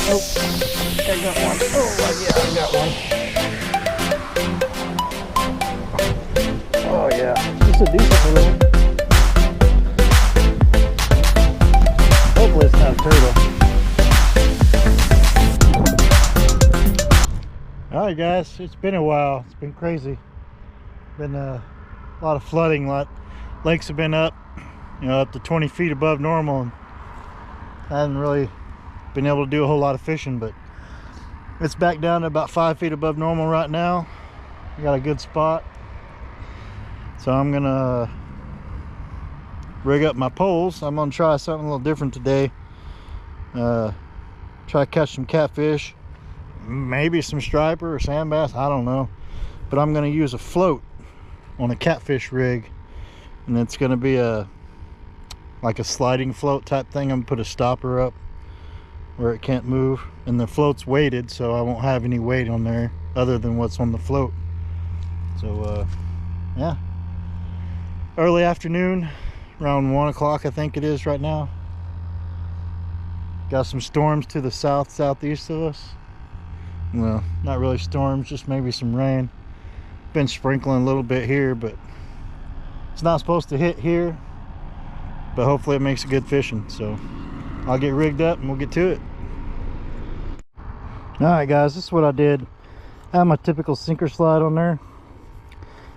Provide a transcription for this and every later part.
Oh, I got one. Oh, yeah, I got one. Oh, yeah. It's a decent one. Hopefully it's not a turtle. Alright guys, it's been a while. It's been crazy. Been a lot of flooding. Lakes have been up, up to 20 feet above normal. And I hadn't really been able to do a whole lot of fishing, but it's back down to about 5 feet above normal right now. I got a good spot. So I'm gonna rig up my poles. I'm gonna try something a little different today. Try to catch some catfish, maybe some striper or sand bass, I don't know. But I'm gonna use a float on a catfish rig, and it's gonna be like a sliding float type thing. I'm gonna put a stopper up where it can't move, and the float's weighted, so I won't have any weight on there other than what's on the float. So yeah, early afternoon, around 1 o'clock I think it is right now. Got some storms to the southeast of us. Well, not really storms, just maybe some rain. Been sprinkling a little bit here, but it's not supposed to hit here, but hopefully it makes it good fishing. So I'll get rigged up and we'll get to it. All right guys, this is what I did. I have my typical sinker slide on there,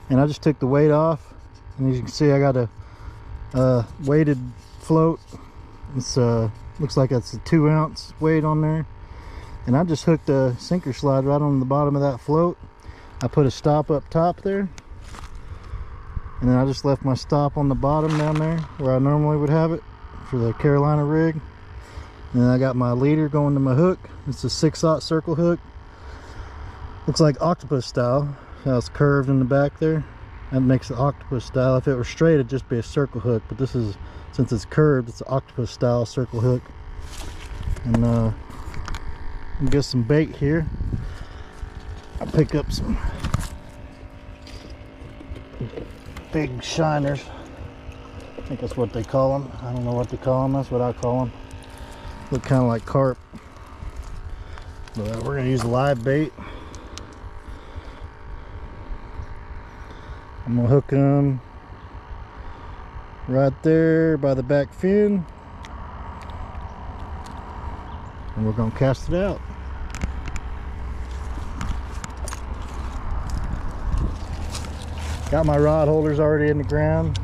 and I just took the weight off, and as you can see I got a weighted float. It's looks like it's a 2 ounce weight on there, and I just hooked a sinker slide right on the bottom of that float. I put a stop up top there, and then I just left my stop on the bottom down there where I normally would have it for the Carolina rig. And then I got my leader going to my hook. It's a 6/0 circle hook. Looks like octopus style. How it's curved in the back there. That makes it octopus style. If it were straight, it'd just be a circle hook. But this is, since it's curved, it's an octopus style circle hook. And get some bait here. I pick up some big shiners. I think that's what they call them. I don't know what they call them. That's what I call them. Look kind of like carp. But we're going to use live bait. I'm going to hook them right there by the back fin. And we're going to cast it out. Got my rod holders already in the ground.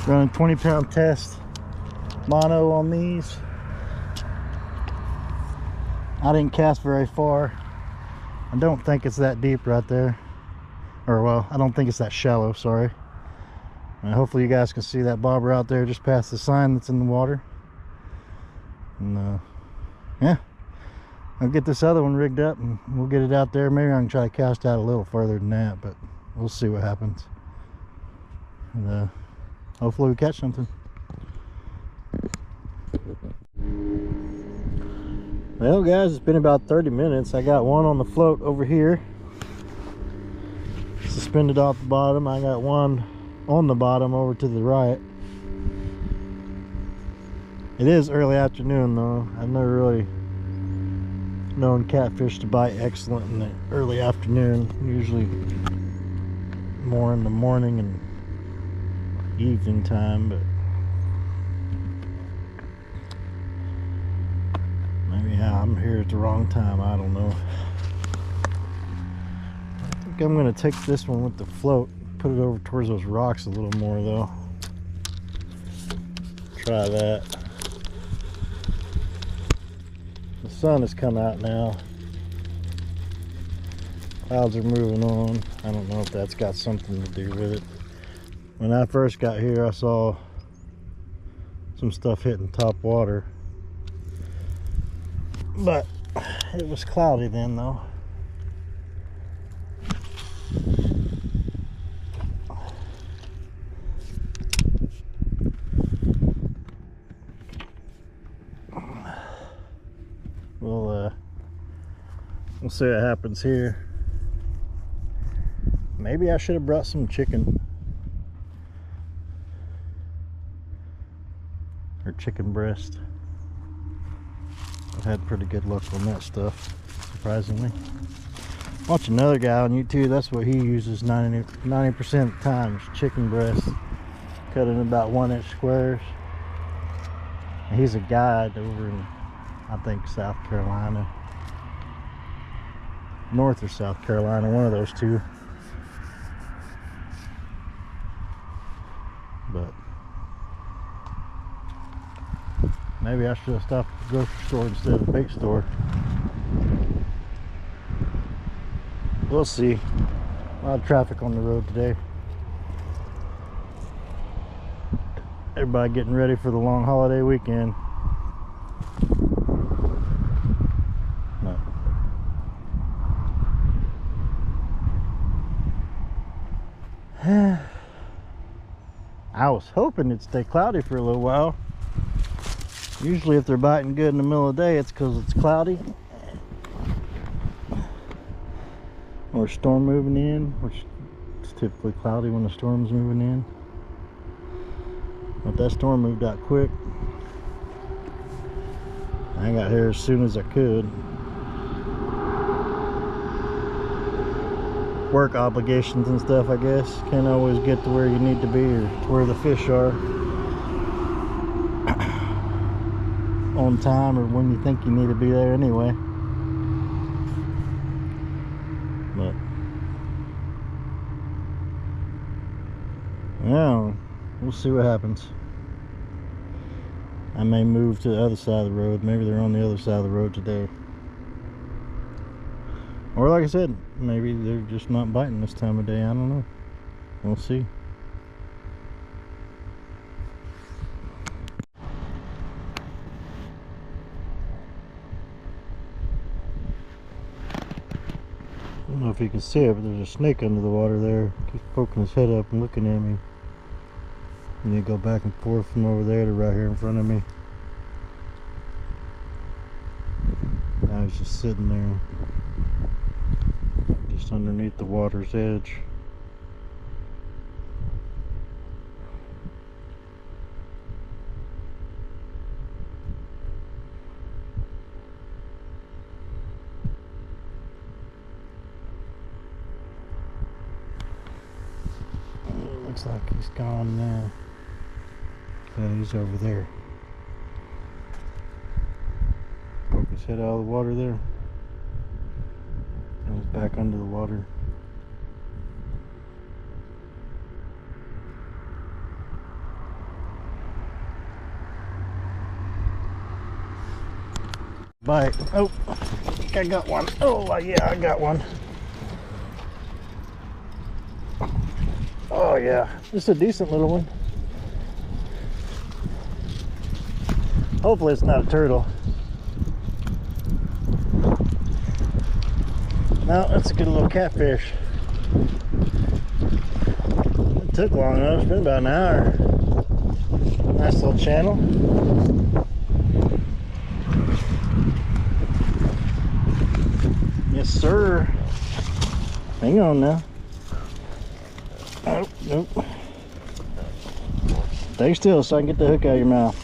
Running 20-pound test mono on these. I didn't cast very far. I don't think it's that deep right there. Or well, I don't think it's that shallow, sorry. Hopefully you guys can see that bobber out there just past the sign that's in the water. And yeah, I'll get this other one rigged up and we'll get it out there. Maybe I can try to cast out a little further than that, but we'll see what happens. And hopefully we catch something. Well guys, it's been about 30 minutes. I got one on the float over here, suspended off the bottom. I got one on the bottom over to the right. It is early afternoon though. I've never really known catfish to bite excellent in the early afternoon. Usually more in the morning and evening time, but maybe I'm here at the wrong time, I don't know. I think I'm gonna take this one with the float, put it over towards those rocks a little more though. Try that. The sun has come out now. Clouds are moving on. I don't know if that's got something to do with it. When I first got here, I saw some stuff hitting top water, but it was cloudy then though. We'll see what happens here. Maybe I should have brought some chicken. Or chicken breast. I've had pretty good luck on that stuff, surprisingly. Watch another guy on YouTube, that's what he uses 90% of the time, is chicken breast. Cut in about 1-inch squares. And he's a guide over in, I think, South Carolina. North or South Carolina, one of those two. But maybe I should have stopped at the grocery store instead of the bait store. We'll see. A lot of traffic on the road today. Everybody getting ready for the long holiday weekend. But I was hoping it'd stay cloudy for a little while. Usually if they're biting good in the middle of the day, it's because it's cloudy. Or a storm moving in, which is typically cloudy when the storm's moving in. But that storm moved out quick. I got here as soon as I could. Work obligations and stuff, I guess. Can't always get to where you need to be or to where the fish are on time or when you think you need to be there anyway. But yeah, we'll see what happens. I may move to the other side of the road. Maybe they're on the other side of the road today. Or like I said, maybe they're just not biting this time of day. I don't know. We'll see. I don't know if you can see it, but there's a snake under the water there. Keeps poking his head up and looking at me. And you go back and forth from over there to right here in front of me. Now he's just sitting there, just underneath the water's edge. Looks like he's gone now. Yeah, he's over there. Poke his head out of the water there. And he's back under the water. Bite. Oh, I think I got one. Oh, yeah, I got one. Oh, yeah. This is a decent little one. Hopefully it's not a turtle. No, that's a good little catfish. It took long enough. It's been about an hour. Nice little channel. Yes, sir. Hang on now. Oh, nope. Stay still so I can get the hook out of your mouth.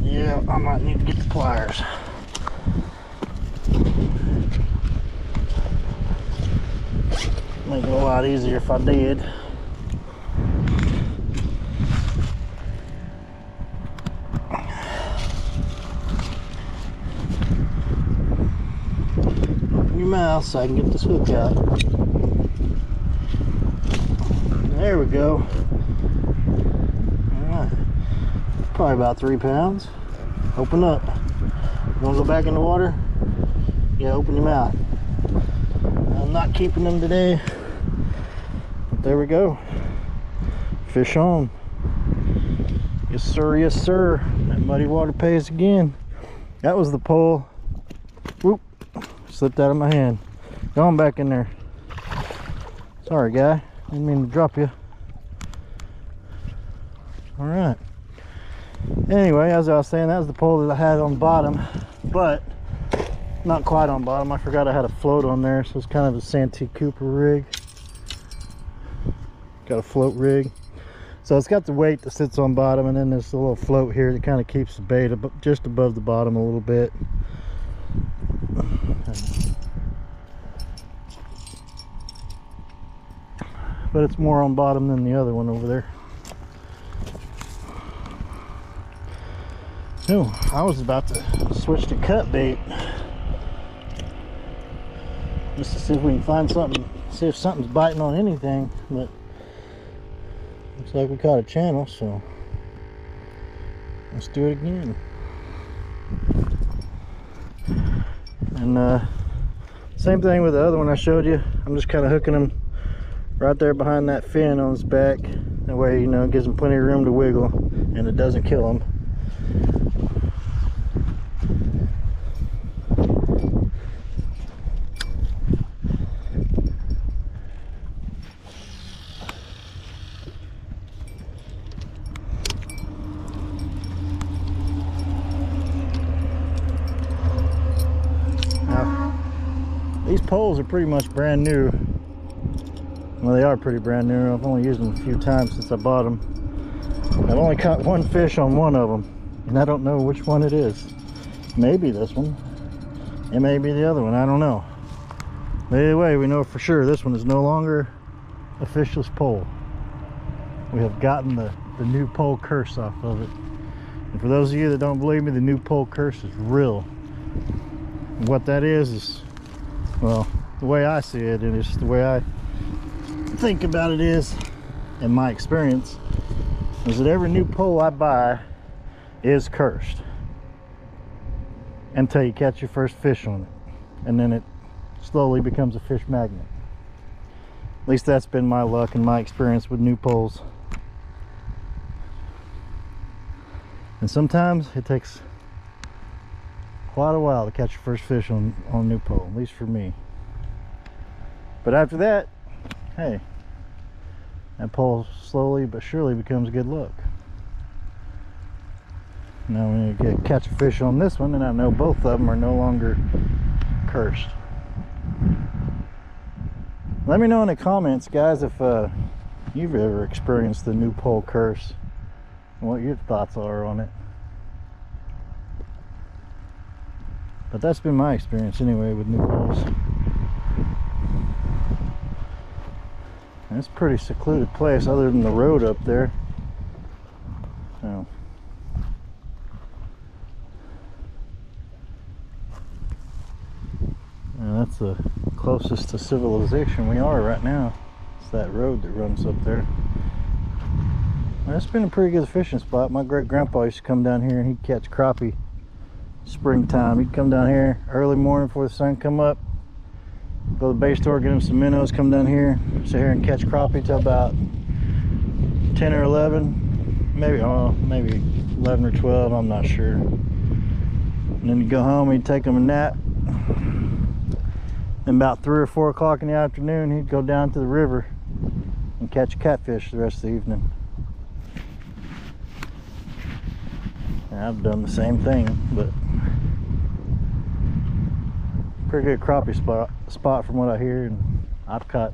Yeah, I might need to get the pliers. Make it a lot easier if I did. Open your mouth so I can get this hook out. There we go. Alright. Probably about 3 pounds. Open up. You want to go back in the water? Yeah, open your mouth. I'm not keeping them today. But there we go. Fish on. Yes sir, yes sir. That muddy water pays again. That was the pole. Whoop. Slipped out of my hand. Go on back in there. Sorry, guy. Didn't mean to drop you. All right. Anyway, as I was saying, that was the pole that I had on bottom, but not quite on bottom. I forgot I had a float on there, so it's kind of a Santee Cooper rig. Got a float rig. So it's got the weight that sits on bottom, and then there's a little float here that kind of keeps the bait just above the bottom a little bit. But it's more on bottom than the other one over there. Oh, I was about to switch to cut bait just to see if we can find something, see if something's biting on anything, but looks like we caught a channel, so let's do it again. And same thing with the other one I showed you. I'm just kind of hooking them right there behind that fin on his back. That way, you know, it gives him plenty of room to wiggle and it doesn't kill him. These poles are pretty much brand new. Well, they are pretty brand new. I've only used them a few times since I bought them. I've only caught one fish on one of them, and I don't know which one it is. Maybe this one. It may be the other one. I don't know. But either way, we know for sure this one is no longer a fishless pole. We have gotten the new pole curse off of it. And for those of you that don't believe me, the new pole curse is real. And what that is, well, the way I see it, and it's the way I think about it is, in my experience, is that every new pole I buy is cursed until you catch your first fish on it, and then it slowly becomes a fish magnet. At least that's been my luck and my experience with new poles. And sometimes it takes quite a while to catch your first fish on a new pole, at least for me. But after that, hey, that pole slowly but surely becomes good luck. Now when you catch a fish on this one, then I know both of them are no longer cursed. Let me know in the comments, guys, if you've ever experienced the new pole curse and what your thoughts are on it. But that's been my experience anyway with new poles. And it's a pretty secluded place other than the road up there. So, and that's the closest to civilization we are right now. It's that road that runs up there. And it's been a pretty good fishing spot. My great grandpa used to come down here and he'd catch crappie springtime. He'd come down here early morning before the sun come up, go to the bait store, get him some minnows, come down here, sit here and catch crappie till about 10 or 11, maybe 11 or 12, I'm not sure. And then he'd go home, he'd take him a nap, and about 3 or 4 o'clock in the afternoon he'd go down to the river and catch catfish the rest of the evening. And I've done the same thing, but pretty good crappie spot from what I hear, and I've caught,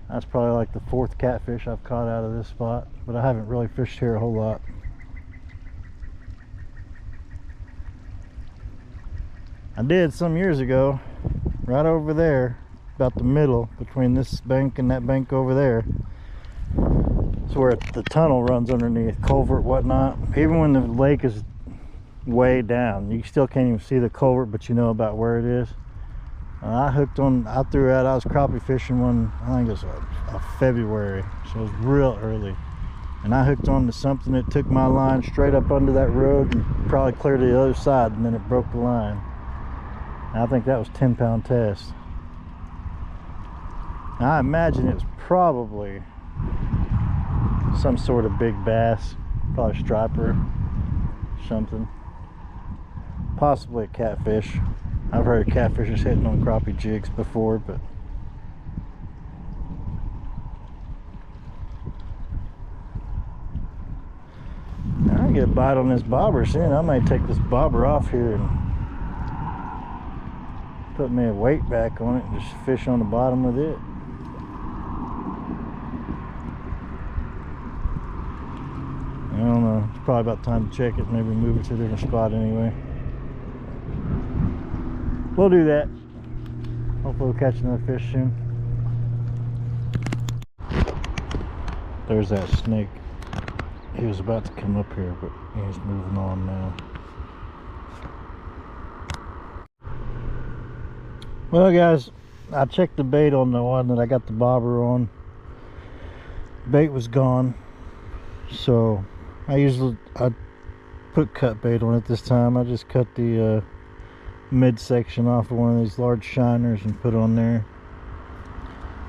that's probably like the 4th catfish I've caught out of this spot, but I haven't really fished here a whole lot. I did some years ago, right over there, about the middle between this bank and that bank over there. It's where the tunnel runs underneath, culvert, whatnot. Even when the lake is way down, you still can't even see the culvert, but you know about where it is. I hooked on, I threw out, I was crappie fishing one, I think it was a February, so it was real early. And I hooked on to something that took my line straight up under that road and probably clear to the other side, and then it broke the line. And I think that was 10-pound test. Now, I imagine it was probably some sort of big bass, probably striper, something, possibly a catfish. I've heard of catfishers hitting on crappie jigs before, but I get a bite on this bobber soon. I might take this bobber off here and put me a weight back on it and just fish on the bottom with it. I don't know. It's probably about time to check it. Maybe move it to a different spot anyway. We'll do that. Hopefully we'll catch another fish soon. There's that snake. He was about to come up here, but he's moving on now. Well guys, I checked the bait on the one that I got the bobber on. Bait was gone. So I put cut bait on it this time. I just cut the midsection off of one of these large shiners and put on there.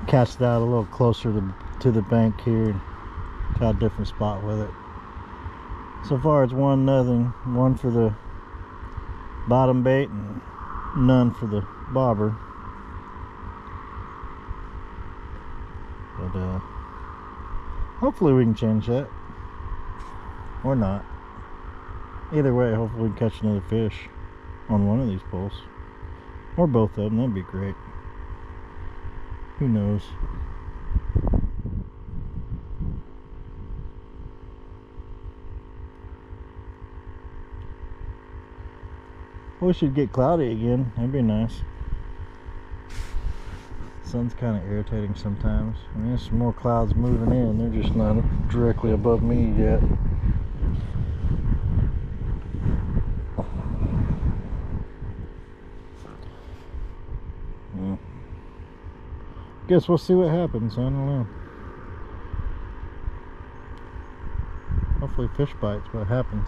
Cast it out a little closer to the bank here and try a different spot with it. So far it's 1-0. One for the bottom bait and none for the bobber. But hopefully we can change that. Or not. Either way, hopefully we can catch another fish on one of these poles. Or both of them, that'd be great. Who knows? We should get cloudy again. That'd be nice. Sun's kind of irritating sometimes. I mean, there's some more clouds moving in. They're just not directly above me yet. Guess we'll see what happens. I don't know. Hopefully fish bites what happens.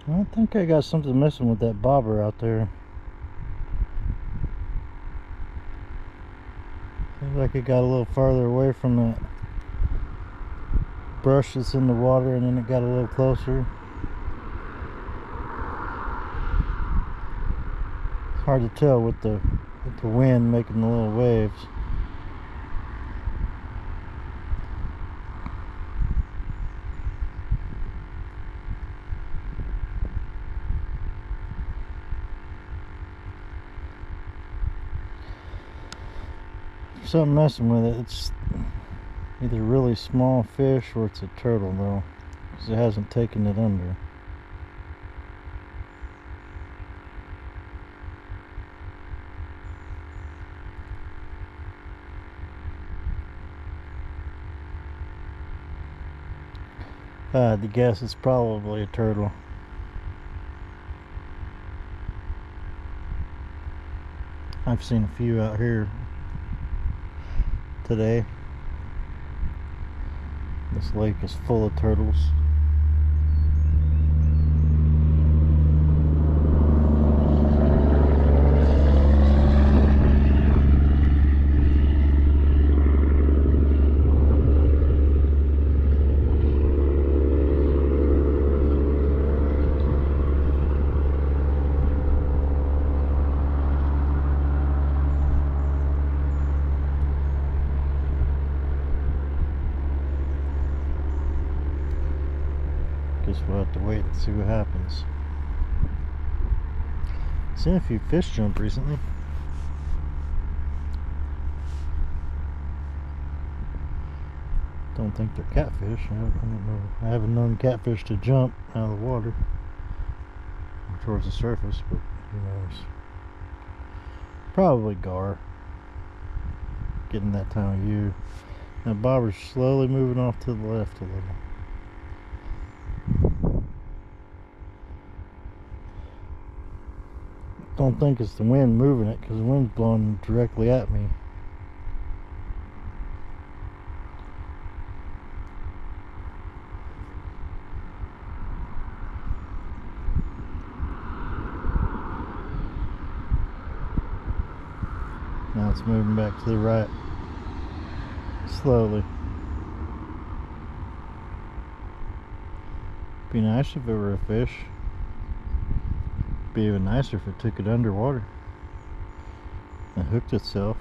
I think I got something missing with that bobber out there. Seems like it got a little farther away from that brush that's in the water, and then it got a little closer. It's hard to tell with the wind making the little waves. There's something messing with it. It's either really small fish or it's a turtle though, because it hasn't taken it under. If I had to guess, it's probably a turtle. I've seen a few out here today. This lake is full of turtles. Guess we'll have to wait and see what happens. Seen a few fish jump recently. Don't think they're catfish. I don't know. I haven't known catfish to jump out of the water or towards the surface, but who knows? Probably gar. Getting that time of year. Now bobber's slowly moving off to the left a little. Don't think it's the wind moving it, because the wind's blowing directly at me. Now it's moving back to the right slowly. Be nice if it were a fish. Be even nicer if it took it underwater and hooked itself.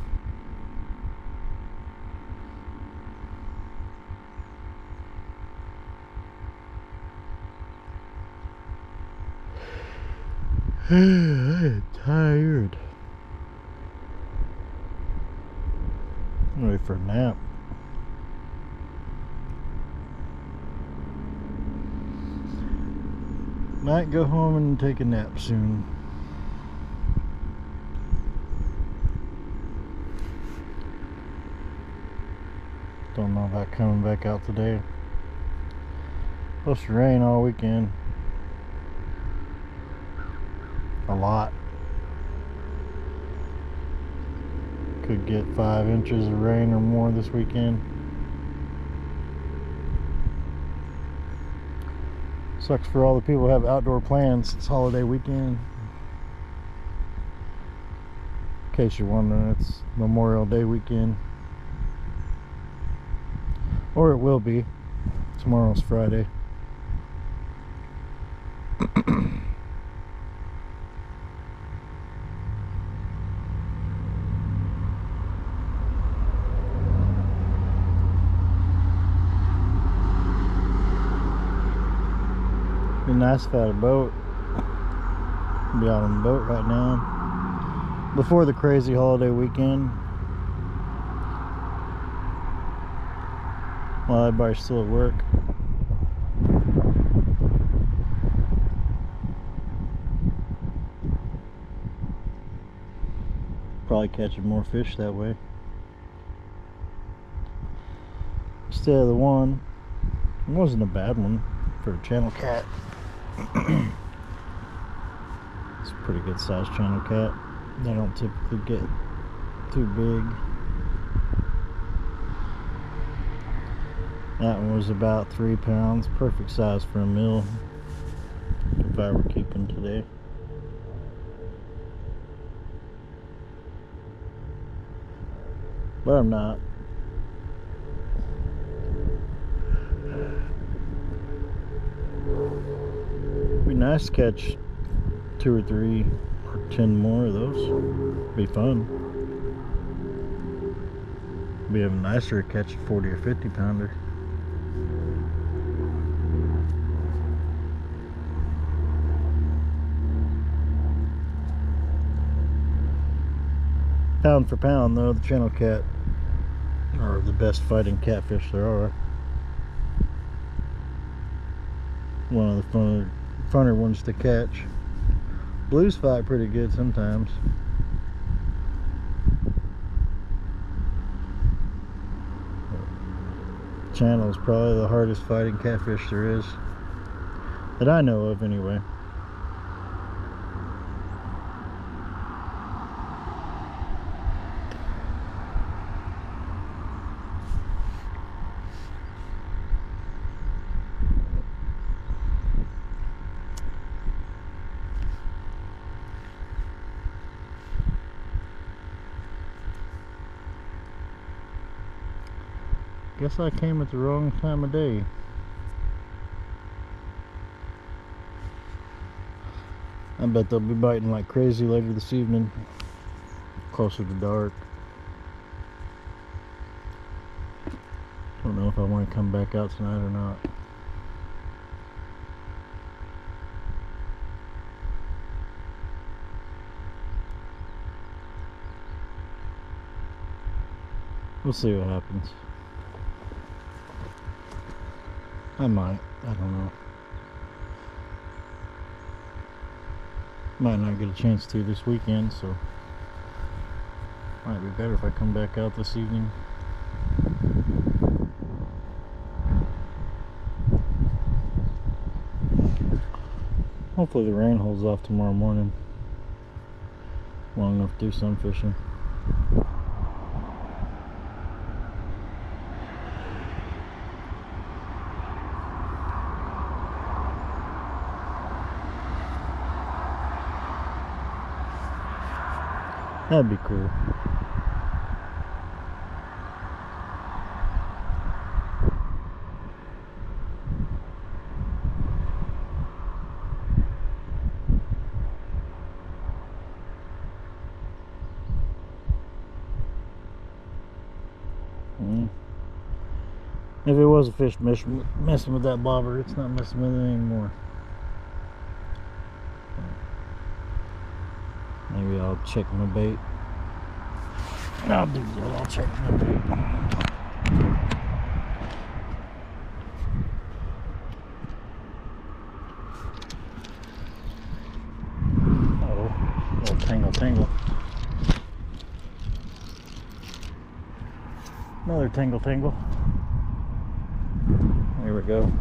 I'm tired. I'm ready for a nap. Might go home and take a nap soon. Don't know about coming back out today. Supposed to rain all weekend. A lot. Could get 5 inches of rain or more this weekend. Sucks for all the people who have outdoor plans. It's holiday weekend. In case you're wondering, it's Memorial Day weekend. Or it will be. Tomorrow's Friday. Be nice if I had a boat. Be out on the boat right now before the crazy holiday weekend while everybody's still at work. Probably catching more fish that way instead of the one. It wasn't a bad one for a channel cat. It's a pretty good sized channel cat. They don't typically get too big. That one was about 3 pounds. Perfect size for a meal if I were keeping today. But I'm not. Be nice to catch 2 or 3 or 10 more of those. Be fun. Be even nicer to catch a 40 or 50 pounder. Pound for pound though, the channel cat are the best fighting catfish there are. One of the funner ones to catch. Blues fight pretty good sometimes. Channel is probably the hardest fighting catfish there is, that I know of anyway. Guess I came at the wrong time of day. I bet they'll be biting like crazy later this evening, closer to dark. Don't know if I want to come back out tonight or not. We'll see what happens. I might. I don't know. Might not get a chance to this weekend, so might be better if I come back out this evening. Hopefully the rain holds off tomorrow morning long enough to do some fishing. That'd be cool. If it was a fish messing with that bobber, it's not messing with it anymore. Maybe I'll check my bait. I'll do that. I'll check my bait. Oh, little tangle. Another tangle. There we go.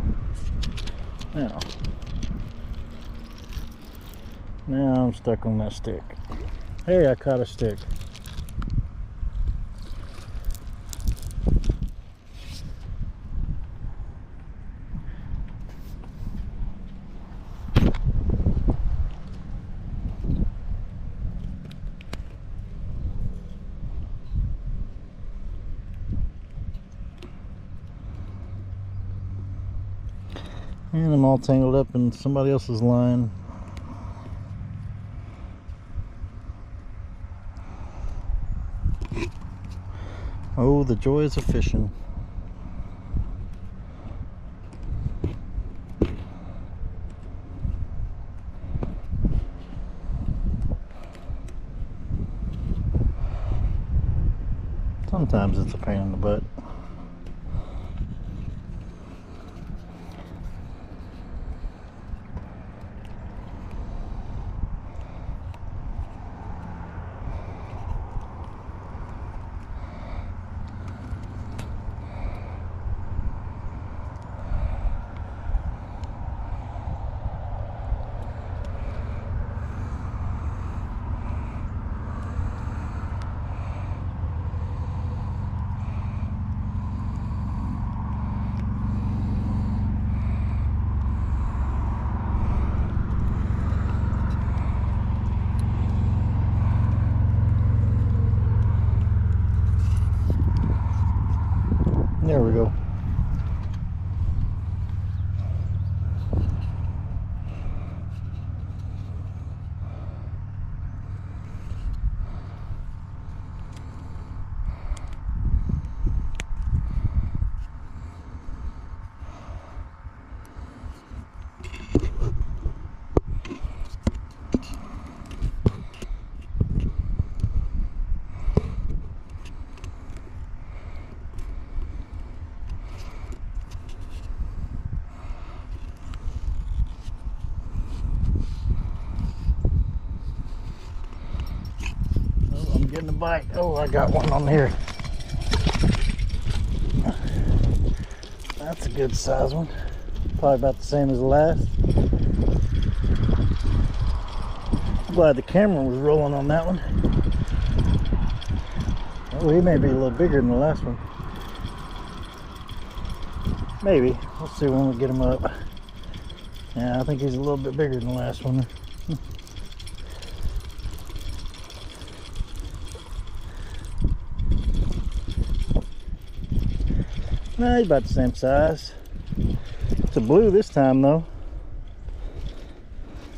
Now I'm stuck on that stick. Hey, I caught a stick. And I'm all tangled up in somebody else's line. Oh, the joys of fishing. Sometimes it's a pain in the butt. There we go. Getting a bite. Oh, I got one on here. That's a good size one. Probably about the same as the last. I'm glad the camera was rolling on that one. Oh, he may be a little bigger than the last one. Maybe. We'll see when we get him up. Yeah, I think he's a little bit bigger than the last one. Nah, he's about the same size. It's a blue this time though.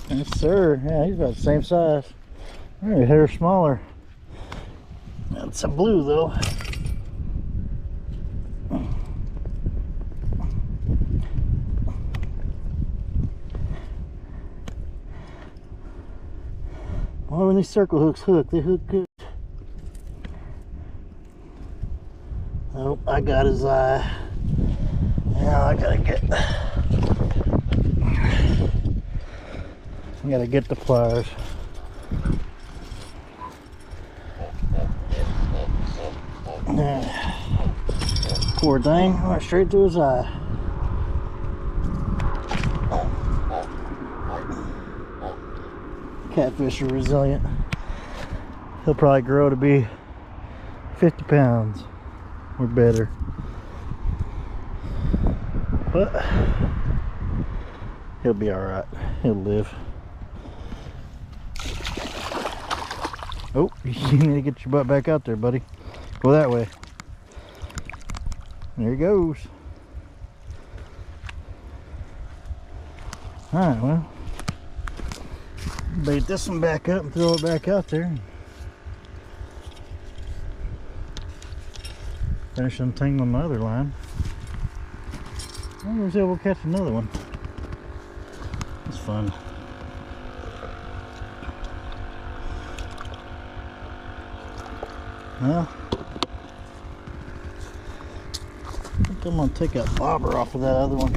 Yes sir, yeah, he's about the same size. Maybe a hair smaller. That's a blue though. Well, when these circle hooks hook, they hook good. Oh, I got his eye. Now I gotta get the pliers. Poor thing, went straight to his eye. Catfish are resilient. He'll probably grow to be 50 pounds or better. But he'll be alright. He'll live. Oh, you need to get your butt back out there, buddy. Go that way. There he goes. Alright, well, bait this one back up and throw it back out there. Finish untangling my other line. I was able to catch another one. It's fun. Well, I think I'm gonna take that bobber off of that other one.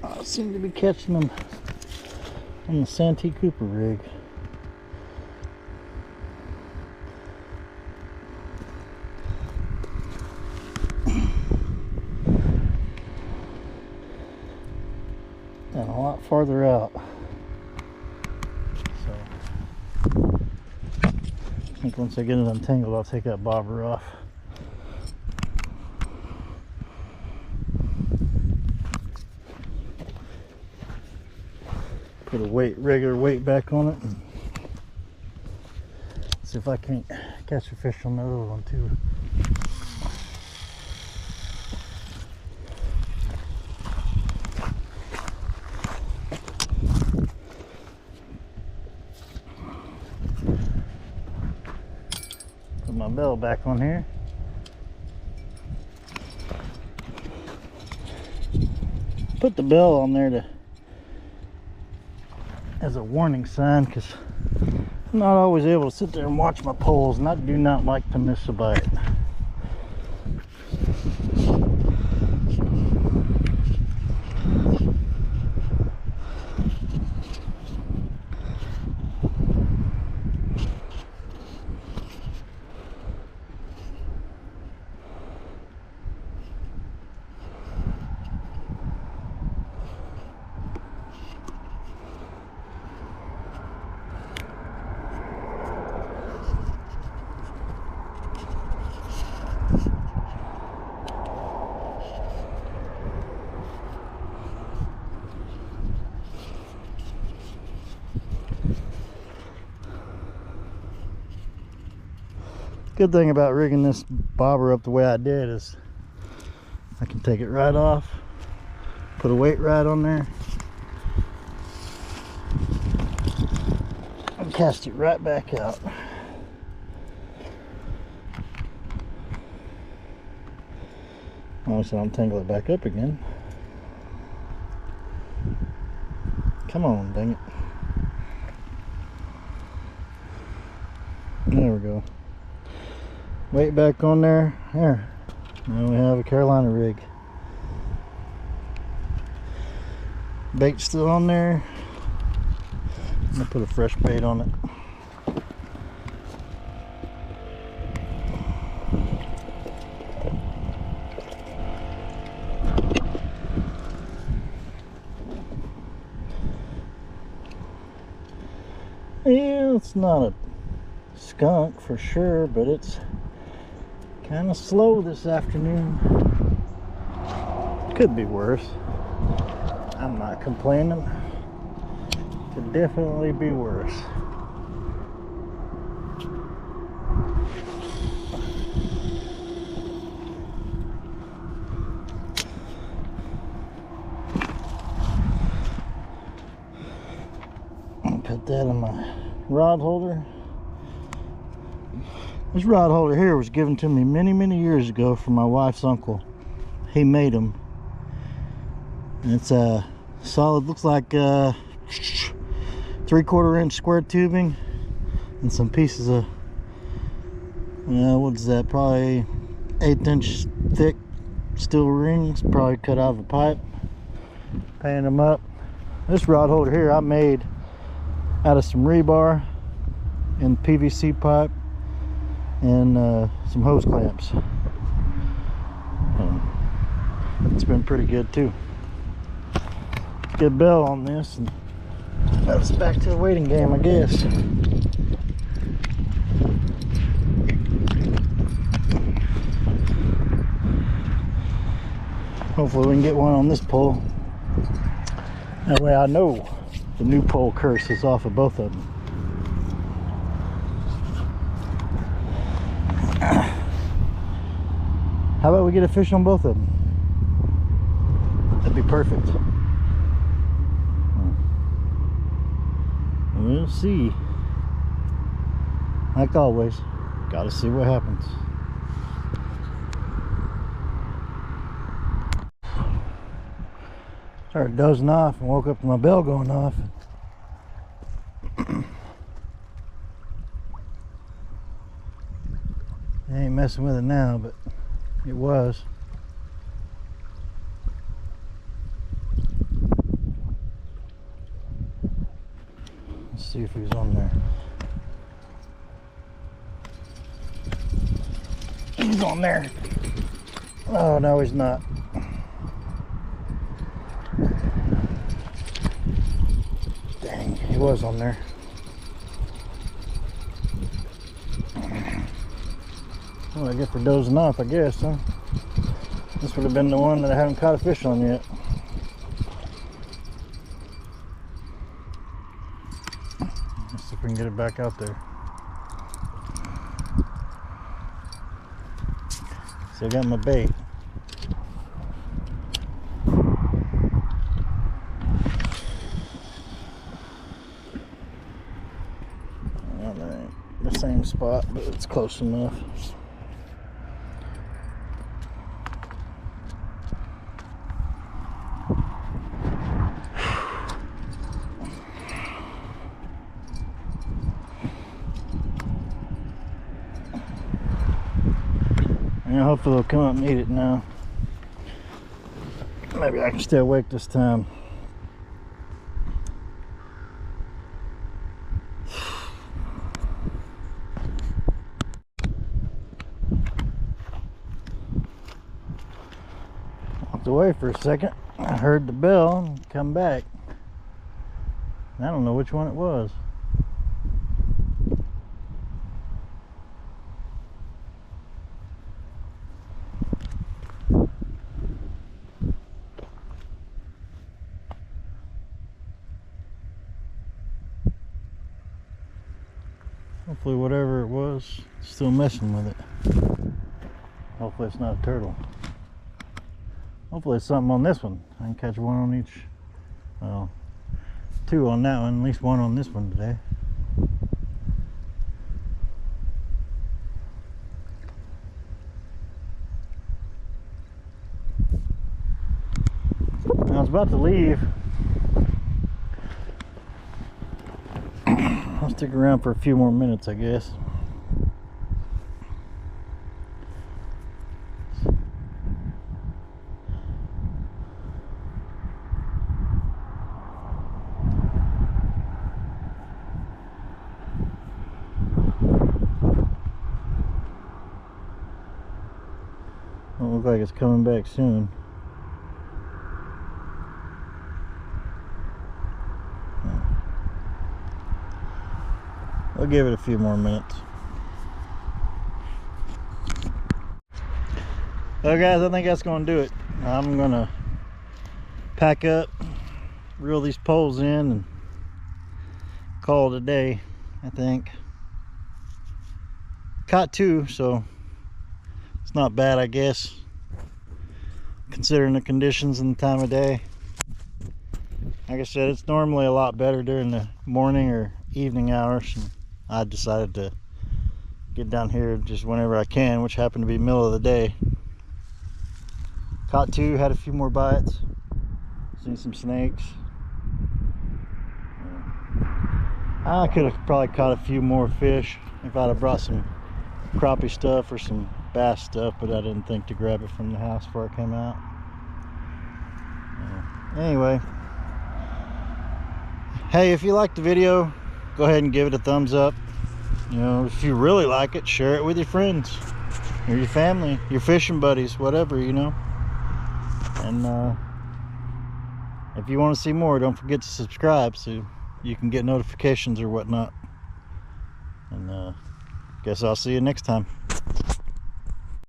I seem to be catching them on the Santee Cooper rig. And a lot farther out. So I think once I get it untangled, I'll take that bobber off. Put a regular weight back on it. And see if I can't catch a fish on the other one too. Put my bell back on here. Put the bell on there as a warning sign, because I'm not always able to sit there and watch my poles, and I do not like to miss a bite. Good thing about rigging this bobber up the way I did is I can take it right off, put a weight right on there, and cast it right back out. Obviously, I'll untangle it back up again. Come on, dang it. There we go. Weight back on there. There. Now we have a Carolina rig. Bait still on there. I'm gonna put a fresh bait on it. Yeah, it's not a skunk for sure, but it's kind of slow this afternoon. Could be worse. I'm not complaining. Could definitely be worse. I'll put that in my rod holder. This rod holder here was given to me many years ago from my wife's uncle. He made them. And it's a solid, looks like 3/4 inch square tubing and some pieces of, what's that, probably 1/8 inch thick steel rings, probably cut out of a pipe. Paying them up. This rod holder here I made out of some rebar and PVC pipe and some hose clamps. It's been pretty good too. Good bell on this, and that's back to the waiting game, I guess. Hopefully we can get one on this pole. That way I know the new pole curse is off of both of them. How about we get a fish on both of them? That'd be perfect. We'll see. Like always, gotta see what happens. Started dozing off and woke up to my bell going off. I ain't messing with it now, but it was. Let's see if he's on there. He's on there. Oh, no, he's not. Dang, he was on there. Well, I get for dozing off, I guess, huh? This would have been the one that I haven't caught a fish on yet. Let's see if we can get it back out there. So I got my bait. Well, that ain't the same spot, but it's close enough. And hopefully they'll come up and eat it now. Maybe I can stay awake this time. Walked away for a second. I heard the bell and come back. I don't know which one it was. Hopefully whatever it was, still messing with it. Hopefully it's not a turtle. Hopefully it's something on this one. I can catch one on each. Well, two on that one, at least one on this one today. I was about to leave. I'll stick around for a few more minutes, I guess. Don't look like it's coming back soon. I'll give it a few more minutes. Well guys, I think that's gonna do it. I'm gonna pack up, reel these poles in, and call it a day, I think. Caught two, so it's not bad, I guess, considering the conditions and the time of day. Like I said, it's normally a lot better during the morning or evening hours, and I decided to get down here just whenever I can, which happened to be middle of the day. Caught two, had a few more bites, seen some snakes. I could have probably caught a few more fish if I'd have brought some crappie stuff or some bass stuff, but I didn't think to grab it from the house before I came out. Anyway, hey, if you liked the video, go ahead and give it a thumbs up. You know, if you really like it, share it with your friends or your family, your fishing buddies, whatever, you know. And if you want to see more, don't forget to subscribe so you can get notifications or whatnot. And guess I'll see you next time.